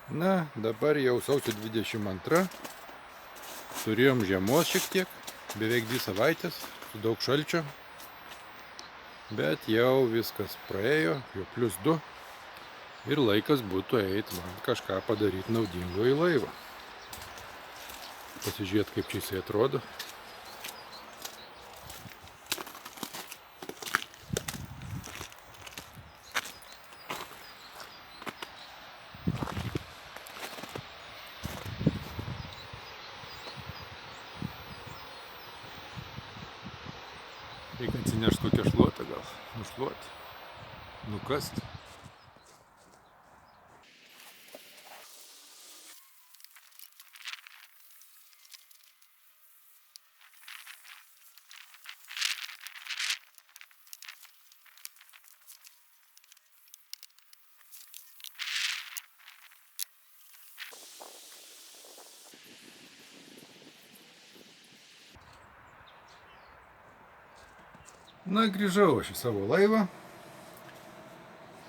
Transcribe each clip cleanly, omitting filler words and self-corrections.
Na, dabar jau sausio 22. Turėjom žiemos šiek tiek, beveik 2 savaitės, su daug šalčio. Bet jau viskas praėjo, jau +2. Ir laikas būtų eiti man kažką padaryti naudingo į laivą. Pasižiūrėti, kaip čia jisai atrodo. Reikia atsinešti kokią šluotą gal, nušluoti, nukasti. Na, grįžau aš į savo laivą,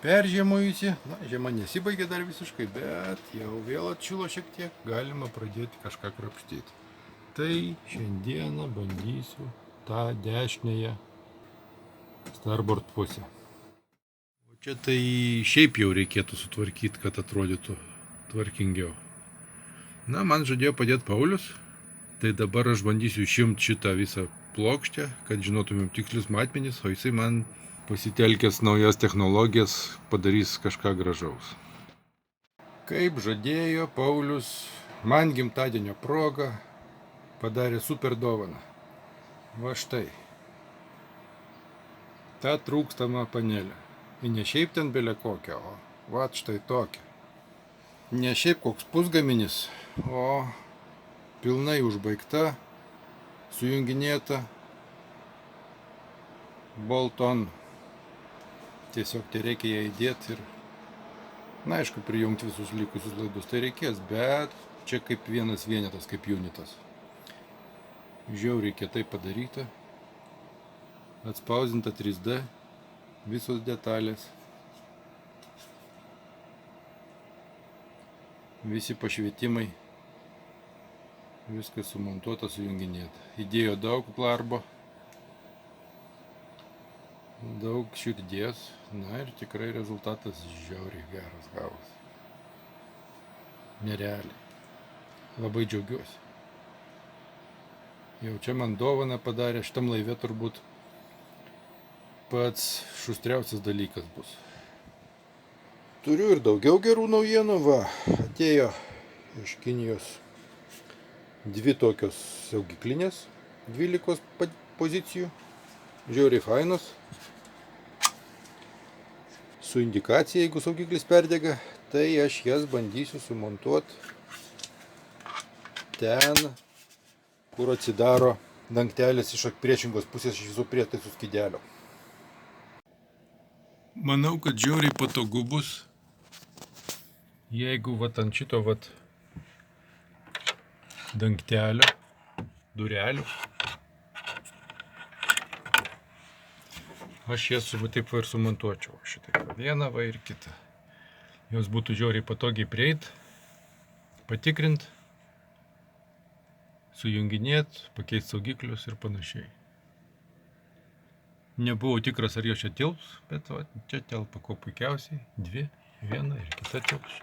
peržiemojusi. Na, žiema nesibaigė dar visiškai, bet jau vėl atšilo šiek tiek, galima pradėti kažką krapštyti. Tai šiandieną bandysiu tą dešinėje starboard pusę. O čia tai šiaip jau reikėtų sutvarkyti, kad atrodytų tvarkingiau. Na, man žadėjo padėti Paulius, tai dabar aš bandysiu išimti šitą visą plokštę, kad žinotumėm tikslius matmenis, o jisai man pasitelkęs naujas technologijas padarys kažką gražaus. Kaip žadėjo Paulius, man gimtadienio proga padarė super dovaną. Va štai. Ta trūkstama panelė. Ir ne šiaip ten belė kokia, o va štai tokia. Ne šiaip koks pusgaminis, o pilnai užbaigta, sujunginėta bolt-on. Tiesiog tai reikia ją įdėti ir, na, aišku, prijungti visus likusius laidus tai reikės, bet čia kaip vienas vienetas, kaip unitas. Žiauriai kietai padaryta, atspausinta 3D, visos detalės, visi pašvietimai, viskas sumontuota, sujunginėta. Įdėjo daug darbo, daug širdies, na ir tikrai rezultatas žiauriai geras gavos. Nerealiai. Labai džiaugiuosi. Jau čia man dovaną padarė, šitam laive turbūt pats šustriausias dalykas bus. Turiu ir daugiau gerų naujienų, va, atėjo iš Kinijos 2 tokios saugiklinės, 12 pozicijų, žiauriai fainos, su indikacija, jeigu saugiklis perdega, tai aš jas bandysiu sumontuoti ten, kur atsidaro dangtelis iš priešingos pusės iš visų prietaisų skydelio. Manau, kad žiauriai patogu bus, jeigu vat ant šito vat dangtelio, durelių, aš jas taip va ir sumontuočiau, šitaip vieną va ir kitą. Jos būtų žiauriai patogiai prieit, patikrint, sujunginėt, pakeisti saugiklius ir panašiai. Nebuvau tikras, ar jos čia tilps, bet va, čia telpa kuo puikiausiai, 2, viena ir kita tilps.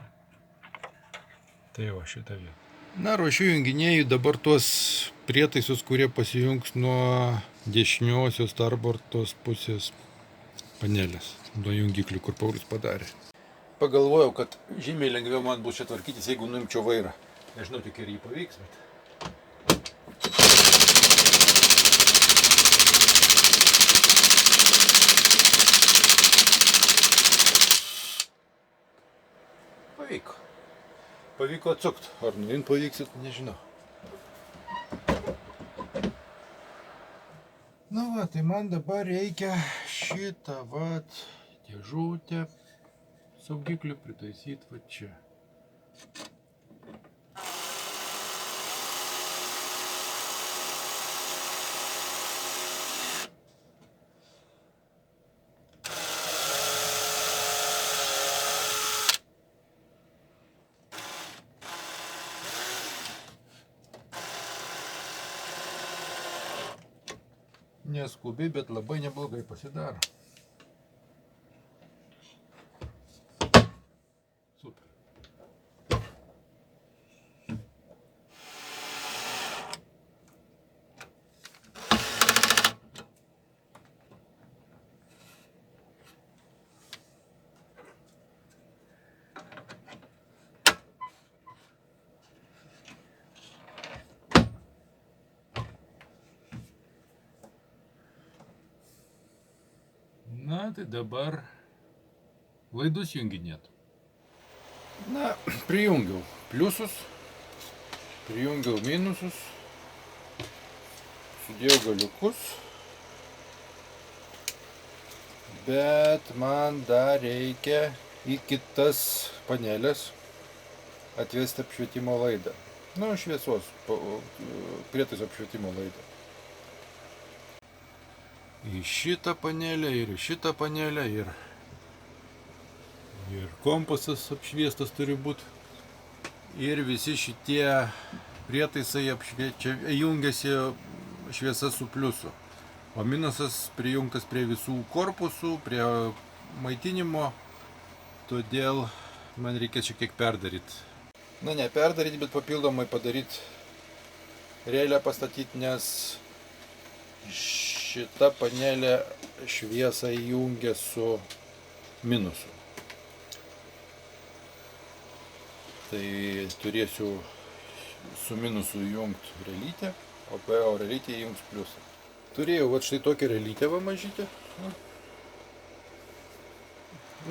Tai va šitą vietą. Na, ruošiu junginėjų dabar tuos prietaisus, kurie pasijungs nuo dešiniosios starboardos pusės panelės, nuo jungiklių, kur Paulius padarė. Pagalvojau, kad žymiai lengviau man bus čia tvarkytis, jeigu nuimčiau vairą. Nežinau, tik ir jį pavyks, bet... Pavyko atsukti. Ar nuimti pavyksit, nežinau. Na va, tai man dabar reikia šitą vat dėžutę saugiklių pritaisyti va čia. Neskubiai, bet labai neblogai pasidaro. Super. Na, tai dabar laidus junginėt. Na, prijungiau pliusus, prijungiau minusus, sudėjau galiukus, bet man dar reikia į kitas panelės atvesti apšvietimo laidą. Nu, šviesos, prietaiso apšvietimo laidą. Į šitą panelę ir į šitą panelę ir kompasas apšviestas turi būti. Ir visi šitie prietaisai jungiasi šviesa su pliusu. O minusas prijungtas prie visų korpusų, prie maitinimo. Todėl man reikės šiek tiek perdaryti. Na, ne perdaryti, bet papildomai padaryti relę pastatyti, nes šita panelė šviesą įjungia su minusu. Tai turėsiu su minusu įjungti relytę, o relytę įjungs pliusą. Turėjau va štai tokią relytę va mažytę.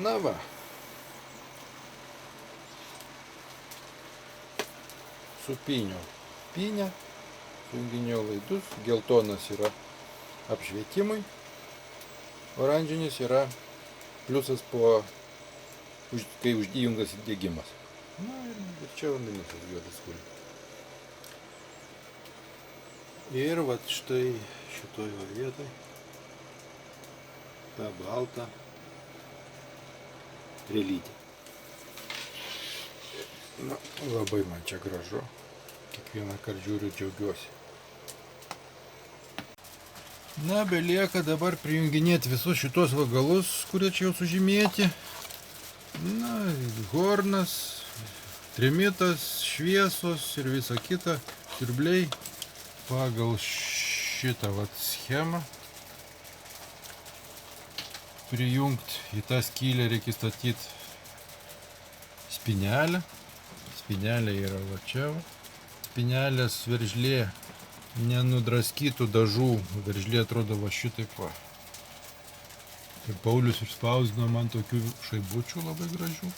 Na va. Supyniau pynę, sujunginėjau laidus, geltonas yra apšvietimui, oranžinis yra pliusas kai įjungas įdiegimas. Na ir čia minusas juodas guli. Ir vat štai šitoj vietoj ta balta relytė. Na, labai man čia gražu. Kiekvieną kartą žiūriu, džiaugiuosi. Na, belieka dabar prijunginėti visus šitos vagalus, kurie čia jau sužymėti. Na, hornas, trimitas, šviesos ir visa kita, siurbliai pagal šitą vat schemą. Prijungti į tą skylę reikia statyti spynelę. Spynelė yra va čia. Spynelės veržlė nenudraskytų dažų. Veržlė atrodo va šitaip va. Ir Paulius išspausdino man tokių šaibučių labai gražių.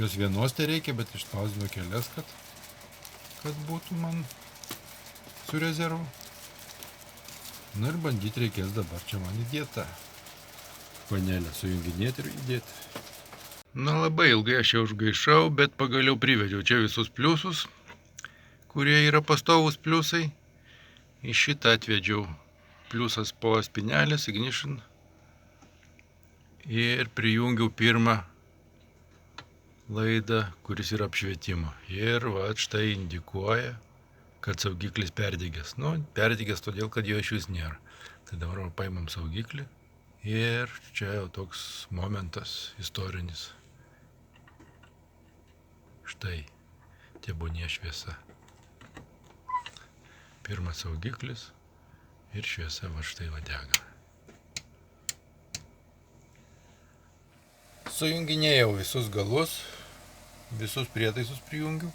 Jos vienos tai reikia, bet išspausdino kelias, kad būtų man su rezervu. Na ir bandyti reikės dabar čia man įdėti panelę, sujunginėti ir įdėti. Na, labai ilgai aš jau užgaišau, bet pagaliau privedžiau čia visus pliusus, kurie yra pastovūs pliusai. Į šitą atvedžiau pliusas po spynelės, ignition. Ir prijungiau pirmą laidą, kuris yra apšvietimo. Ir va štai indikuoja, kad saugiklis perdegęs. Nu, perdegęs todėl, kad jo iš vis nėra. Tai dabar paimam saugiklį. Ir čia jau toks momentas istorinis. Štai, tebūnie šviesa. Pirmas saugiklis ir šviesa va štai va dega. Sujunginėjau visus galus, visus prietaisus prijungiau.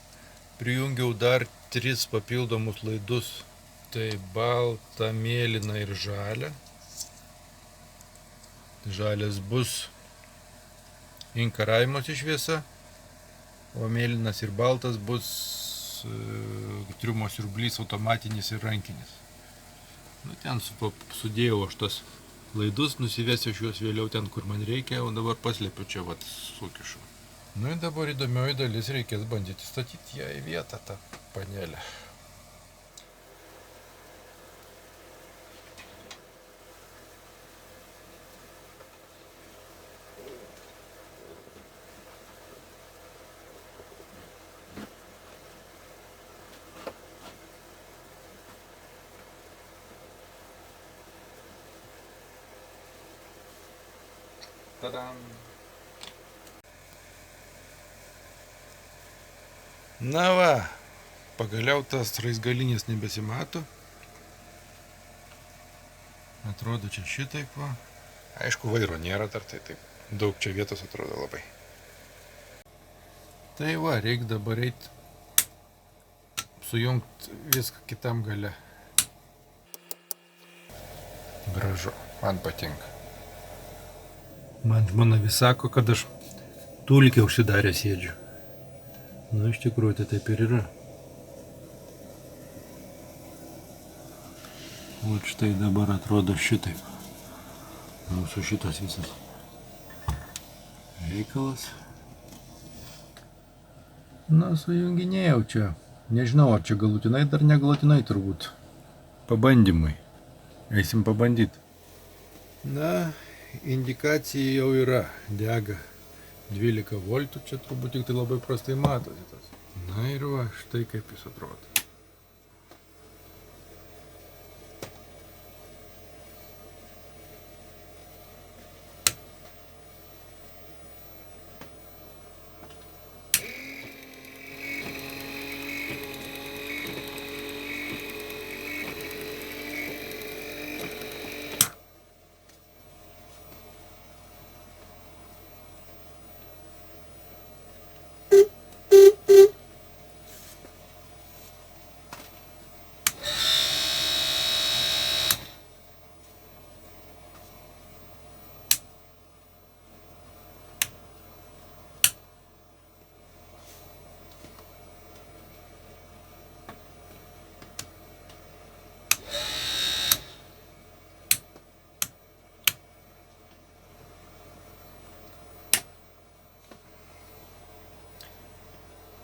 Prijungiau dar 3 papildomus laidus. Tai balta, mėlyna ir žalia. Žalias bus inkaravimosi šviesa, o mėlynas ir baltas bus triumo siurblys automatinis ir rankinis. Nu, ten sudėjau aš tas laidus, nusivesiu aš juos vėliau ten, kur man reikia, o dabar paslėpiu čia, vat, sukišu. Nu ir dabar įdomioji dalis, reikės bandyti statyti ją į vietą, tą panelę. Tadam. Na va, pagaliau tas raizgalinės nebesimato. Atrodo čia šitaip va. Aišku, vairo nėra dar, tai taip daug čia vietos atrodo labai. Tai va, reikia dabar eiti sujungti viską kitam gale. Gražu, man patinka. Man žmona vis sako, kad aš tulkę užsidarę sėdžiu. Nu, iš tikrųjų, tai taip ir yra. O štai dabar atrodo šitaip. Mūsų šitas visas reikalas. Na, sujunginėjau čia. Nežinau, ar čia galutinai, dar negalutinai turbūt. Pabandymai. Eisim pabandyti. Na, indikacija jau yra. Dega 12 voltų. Čia turbūt tik tai labai prastai matosi tas. Na ir va, štai kaip jis atrodo.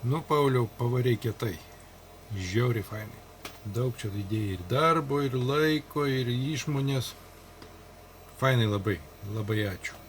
Nu, Pauliau, pavarei kietai. Žiauriai fainai. Daug čia įdėjai ir darbo, ir laiko, ir išmonės. Fainai labai. Labai ačiū.